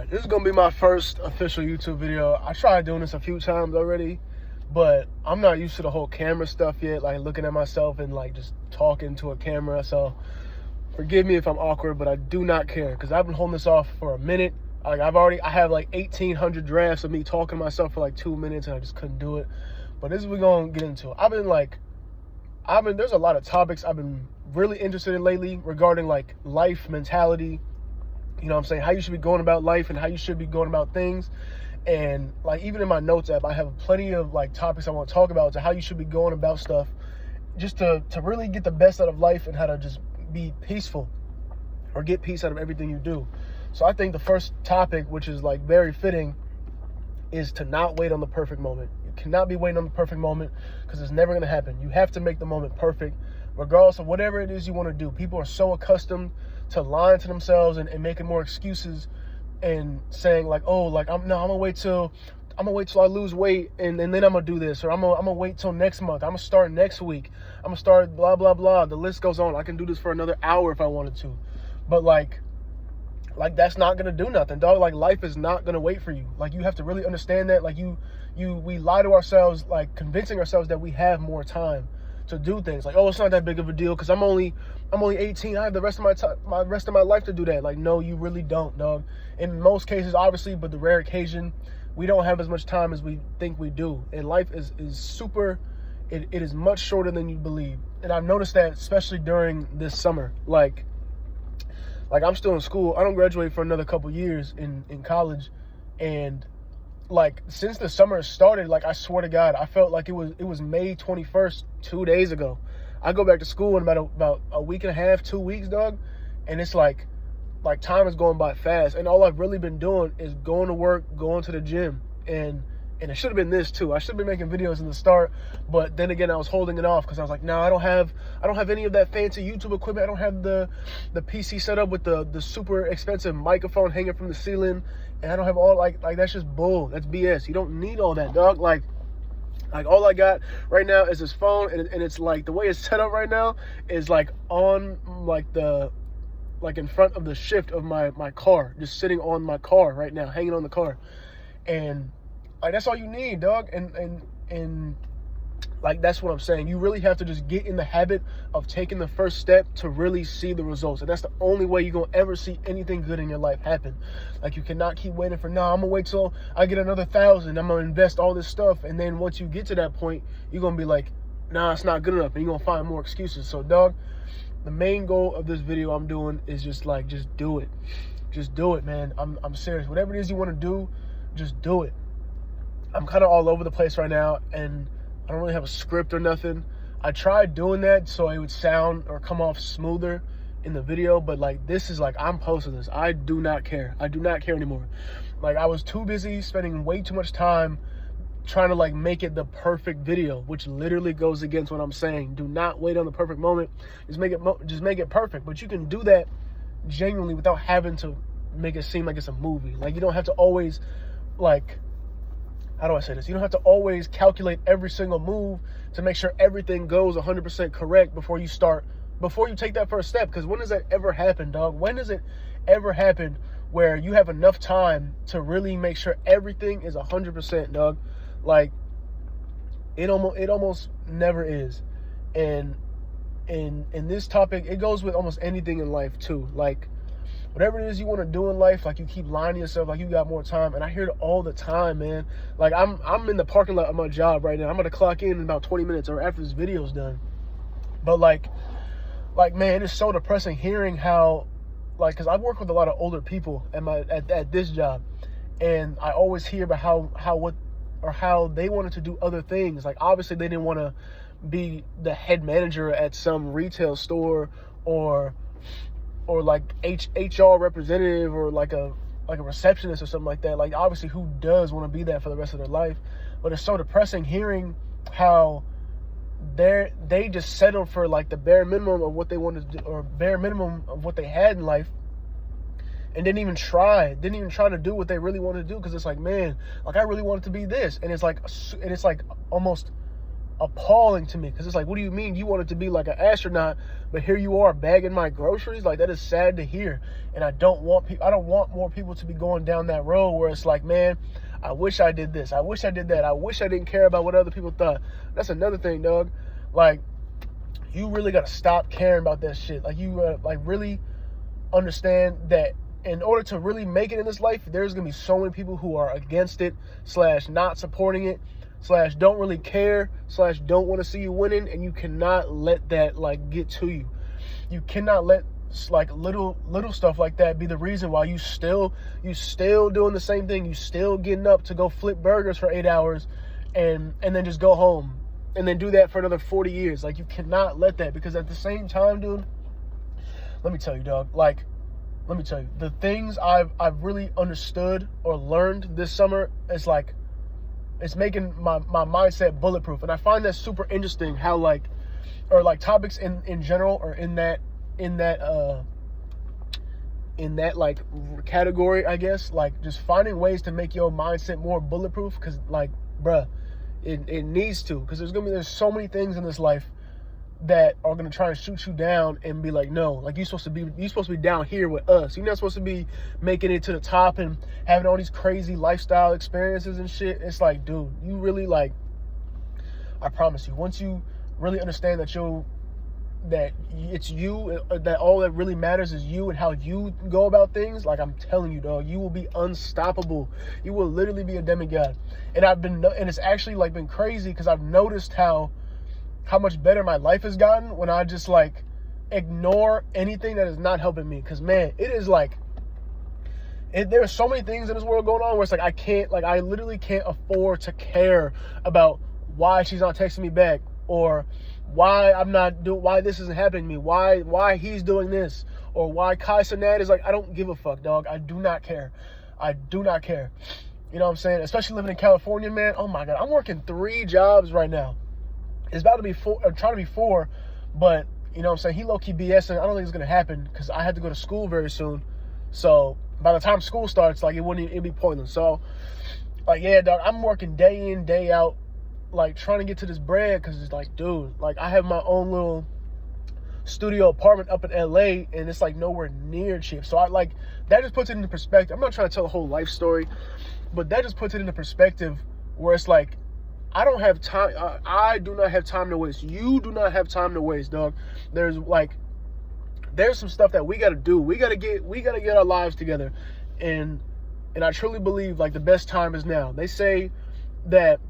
This is gonna be my first official YouTube video. I tried doing this a few times already, but I'm not used to the whole camera stuff yet, like looking at myself and like just talking to a camera. So forgive me if I'm awkward, but I do not care because I've been holding this off for a minute. Like I have like 1,800 drafts of me talking to myself for like 2 minutes, and I just couldn't do it. But this is what we're gonna get into. There's a lot of topics I've been really interested in lately regarding like life mentality. You know what I'm saying? How you should be going about life and how you should be going about things. And like even in my notes app, I have plenty of like topics I want to talk about to how you should be going about stuff just to really get the best out of life and how to just be peaceful or get peace out of everything you do. So I think the first topic, which is like very fitting, is to not wait on the perfect moment. You cannot be waiting on the perfect moment because it's never going to happen. You have to make the moment perfect regardless of whatever it is you want to do. People are so accustomed to lying to themselves and making more excuses and saying like, oh, like I'm gonna wait till I lose weight and then I'm gonna do this, or I'm gonna wait till next month. I'm gonna start next week. I'm gonna start blah blah blah. The list goes on. I can do this for another hour if I wanted to, but like that's not gonna do nothing, dog. Like life is not gonna wait for you. Like you have to really understand that. Like we lie to ourselves, like convincing ourselves that we have more time to do things. Like, oh, it's not that big of a deal because I'm only 18. I have the rest of my life to do that. Like, no, you really don't, dog. In most cases, obviously, but the rare occasion, we don't have as much time as we think we do. And life is super. It is much shorter than you believe. And I've noticed that especially during this summer. Like I'm still in school. I don't graduate for another couple years in college, and like since the summer started, like I swear to God, I felt like it was May 21st, 2 days ago. I go back to school in about a week and a half, 2 weeks, dog, and it's like time is going by fast. And all I've really been doing is going to work, going to the gym, and it should have been this too. I should have been making videos in the start, but then again, I was holding it off because I was like, no, I don't have any of that fancy YouTube equipment. I don't have the PC set up with the super expensive microphone hanging from the ceiling, and I don't have all like that's just bull. That's BS. You don't need all that, dog. Like all I got right now is this phone, and it's like the way it's set up right now is like on like in front of the shift of my car, just sitting on my car right now, hanging on the car, and like that's all you need, dog. And like that's what I'm saying. You really have to just get in the habit of taking the first step to really see the results. And that's the only way you're gonna ever see anything good in your life happen. Like you cannot keep waiting for, I'm gonna wait till I get another 1,000. I'm gonna invest all this stuff. And then once you get to that point, you're gonna be like, nah, it's not good enough. And you're gonna find more excuses. So dog, the main goal of this video I'm doing is just do it. Just do it, man. I'm serious. Whatever it is you wanna do, just do it. I'm kind of all over the place right now, and I don't really have a script or nothing. I tried doing that so it would sound or come off smoother in the video, but like this is like I'm posting this. I do not care. I do not care anymore. Like I was too busy spending way too much time trying to like make it the perfect video, which literally goes against what I'm saying. Do not wait on the perfect moment. Just make it perfect. But you can do that genuinely without having to make it seem like it's a movie. Like you don't have to always like, how do I say this? You don't have to always calculate every single move to make sure everything goes 100% correct before you take that first step. Because when does that ever happen, dog? When does it ever happen where you have enough time to really make sure everything is 100%, dog? Like, it almost never is. And in this topic, it goes with almost anything in life too. Like, whatever it is you want to do in life, like you keep lying to yourself like you got more time. And I hear it all the time, man. Like I'm in the parking lot of my job right now. I'm gonna clock in about 20 minutes or after this video's done. But like man, it's so depressing hearing how, like, because I work with a lot of older people at this job, and I always hear about how they wanted to do other things. Like obviously they didn't want to be the head manager at some retail store or like HR representative or like a receptionist or something like that. Like obviously who does want to be that for the rest of their life? But it's so depressing hearing how they just settled for like the bare minimum of what they wanted to do, or bare minimum of what they had in life, and didn't even try to do what they really wanted to do. Because it's like, man, like I really wanted to be this, and it's like almost appalling to me, because it's like, what do you mean you wanted to be like an astronaut, but here you are bagging my groceries? Like, that is sad to hear. And I don't want more people to be going down that road where it's like, man, I wish I did this, I wish I did that, I wish I didn't care about what other people thought. That's another thing, dog. Like, you really gotta stop caring about that shit. Like, you like really understand that in order to really make it in this life, there's gonna be so many people who are against it, / not supporting it, / don't really care, / don't want to see you winning, and you cannot let that like get to you. You cannot let like little stuff like that be the reason why you still doing the same thing. You still getting up to go flip burgers for 8 hours and then just go home and then do that for another 40 years. Like, you cannot let that, because at the same time, dude, let me tell you, dog, like, let me tell you, the things I've really understood or learned this summer is like, it's making my mindset bulletproof. And I find that super interesting how like, or like topics in general, or in that like category, I guess, like just finding ways to make your mindset more bulletproof. Because like, bruh, it needs to, because there's so many things in this life that are gonna try and shoot you down and be like, no, like, you're supposed to be down here with us. You're not supposed to be making it to the top and having all these crazy lifestyle experiences and shit. It's like, dude, you really, like, I promise you, once you really understand that it's you, that all that really matters is you and how you go about things, like, I'm telling you, dog, you will be unstoppable. You will literally be a demigod. And it's actually like been crazy, because I've noticed how much better my life has gotten when I just like ignore anything that is not helping me. Because, man, it is like, there are so many things in this world going on where it's like, I literally can't afford to care about why she's not texting me back, or why why this isn't happening to me, why he's doing this, or why Kai Cenat is like, I don't give a fuck, dog. I do not care. You know what I'm saying? Especially living in California, man. Oh my God, I'm working 3 jobs right now. It's about to be 4, or trying to be 4, but you know what I'm saying, he low-key BSing. I don't think it's gonna happen, because I had to go to school very soon. So by the time school starts, like, it'd be pointless. So like, yeah, dog, I'm working day in, day out, like, trying to get to this bread, because it's like, dude, like, I have my own little studio apartment up in LA, and it's like nowhere near cheap. So I like, that just puts it into perspective. I'm not trying to tell a whole life story, but that just puts it into perspective where it's like, I don't have time. I do not have time to waste. You do not have time to waste, dog. There's some stuff that we got to do. We got to get our lives together. And I truly believe, like, the best time is now. They say that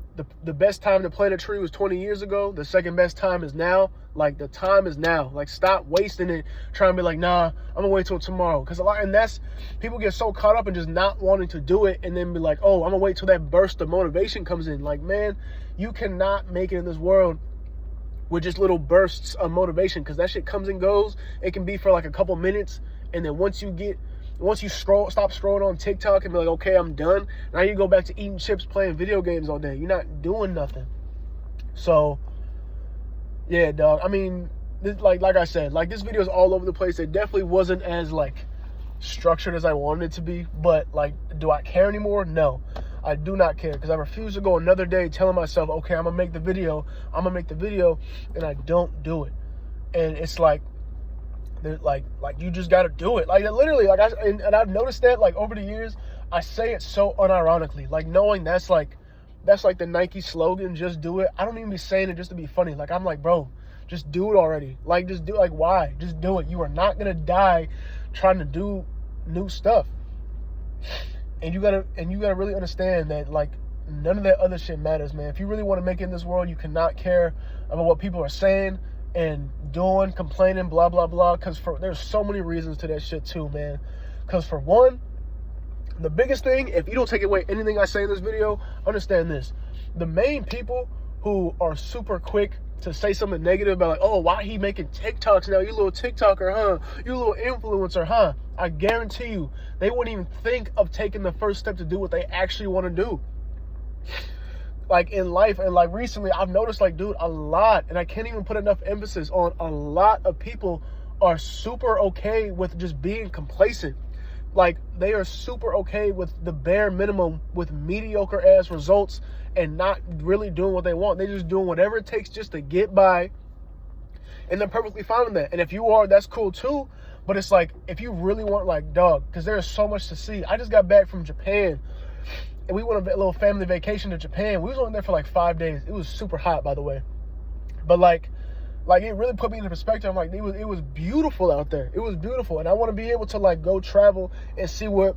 the best time to plant a tree was 20 years ago. The second best time is now. Like, the time is now. Like, stop wasting it trying to be like, nah, I'm gonna wait till tomorrow. Because people get so caught up in just not wanting to do it, and then be like, oh, I'm gonna wait till that burst of motivation comes in. Like, man, you cannot make it in this world with just little bursts of motivation, because that shit comes and goes. It can be for like a couple minutes, and then once you stop scrolling on TikTok and be like, okay, I'm done. Now you go back to eating chips, playing video games all day. You're not doing nothing. So, yeah, dog. I mean, like I said, like, this video is all over the place. It definitely wasn't as like structured as I wanted it to be. But like, do I care anymore? No, I do not care, because I refuse to go another day telling myself, okay, I'm gonna make the video, and I don't do it. And it's like, you just gotta do it. Like, literally, like, and I've noticed that, like, over the years, I say it so unironically, like, knowing that's like the Nike slogan, just do it. I don't even be saying it just to be funny. Like, I'm like, bro, just do it already. Like, just do it. Like, why? Just do it. You are not gonna die trying to do new stuff. And you gotta really understand that, like, none of that other shit matters, man. If you really want to make it in this world, you cannot care about what people are saying and doing, complaining, blah, blah, blah. Because there's so many reasons to that shit too, man. Because for one, the biggest thing, if you don't take away anything I say in this video, understand this. The main people who are super quick to say something negative about, like, oh, why he making TikToks now? You little TikToker, huh? You little influencer, huh? I guarantee you, they wouldn't even think of taking the first step to do what they actually want to do. Like, in life, and like recently, I've noticed, like, dude, a lot, and I can't even put enough emphasis on, a lot of people are super okay with just being complacent. Like, they are super okay with the bare minimum, with mediocre ass results, and not really doing what they want. They're just doing whatever it takes just to get by, and they're perfectly fine with that. And if you are, that's cool too. But it's like, if you really want, like, dog, because there's so much to see. I just got back from Japan, and we went on a little family vacation to Japan. We was only there for like 5 days. It was super hot, by the way. But like it really put me into perspective. I'm like, it was beautiful out there. It was beautiful. And I want to be able to like go travel and see what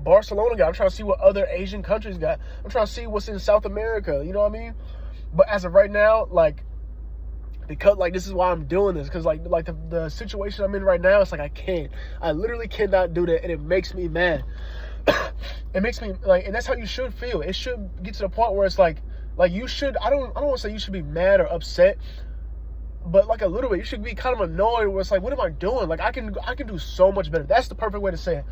Barcelona got. I'm trying to see what other Asian countries got. I'm trying to see what's in South America. You know what I mean? But as of right now, like, because like this is why I'm doing this, because like the situation I'm in right now, it's like I literally cannot do that, and it makes me mad. It makes me like, and that's how you should feel. It should get to the point where it's like you should, I don't want to say you should be mad or upset, but like a little bit, you should be kind of annoyed where it's like, what am I doing? Like, I can do so much better. That's the perfect way to say it.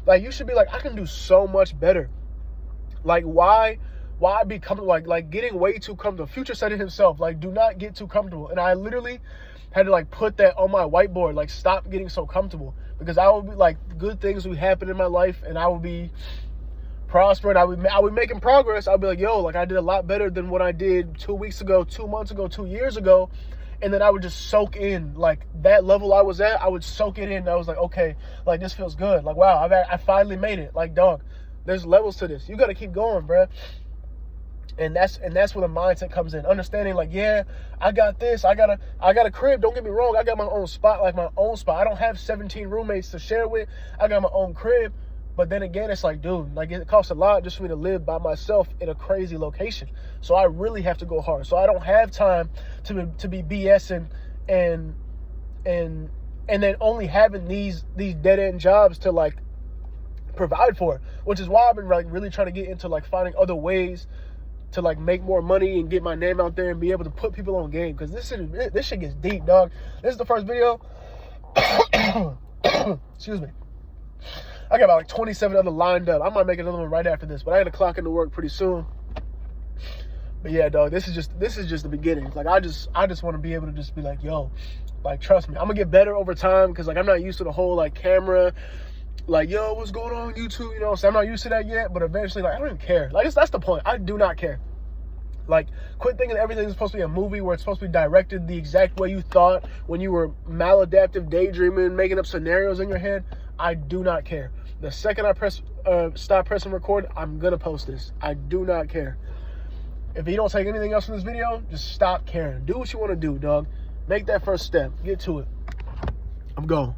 Like, you should be like, I can do so much better. Like, why be comfortable? Like getting way too comfortable. Future said it himself, like, do not get too comfortable. And I literally had to like put that on my whiteboard, like, stop getting so comfortable, because I would be like, good things would happen in my life, and I would be prospering. I would be making progress. I'd be like, yo, like, I did a lot better than what I did 2 weeks ago, 2 months ago, 2 years ago. And then I would just soak in, like, that level I was at, I would soak it in. I was like, okay, like, this feels good. Like, wow, I finally made it. Like, dog, there's levels to this. You got to keep going, bruh. And that's where the mindset comes in. Understanding, like, yeah, I got this. I got a crib. Don't get me wrong. I got my own spot, like my own spot. I don't have 17 roommates to share with. I got my own crib. But then again, it's like, dude, like, it costs a lot just for me to live by myself in a crazy location. So I really have to go hard. So I don't have time to be BSing and then only having these dead end jobs to like provide for, which is why I've been like really trying to get into like finding other ways to like make more money and get my name out there and be able to put people on game. Because this shit gets deep, dog. This is the first video. Excuse me. I got about like 27 other lined up. I might make another one right after this, but I got to clock into work pretty soon. But yeah, dog, this is just the beginning. Like, I just want to be able to just be like, yo, like, trust me, I'm gonna get better over time, because like I'm not used to the whole like camera, like, yo, what's going on YouTube, you know? So I'm not used to that yet, but eventually, like, I don't even care. Like, that's the point. I do not care. Like, quit thinking everything's supposed to be a movie where it's supposed to be directed the exact way you thought when you were maladaptive, daydreaming, making up scenarios in your head. I do not care. The second I stop pressing record, I'm gonna post this. I do not care. If you don't take anything else from this video, just stop caring. Do what you want to do, dog. Make that first step. Get to it. I'm going.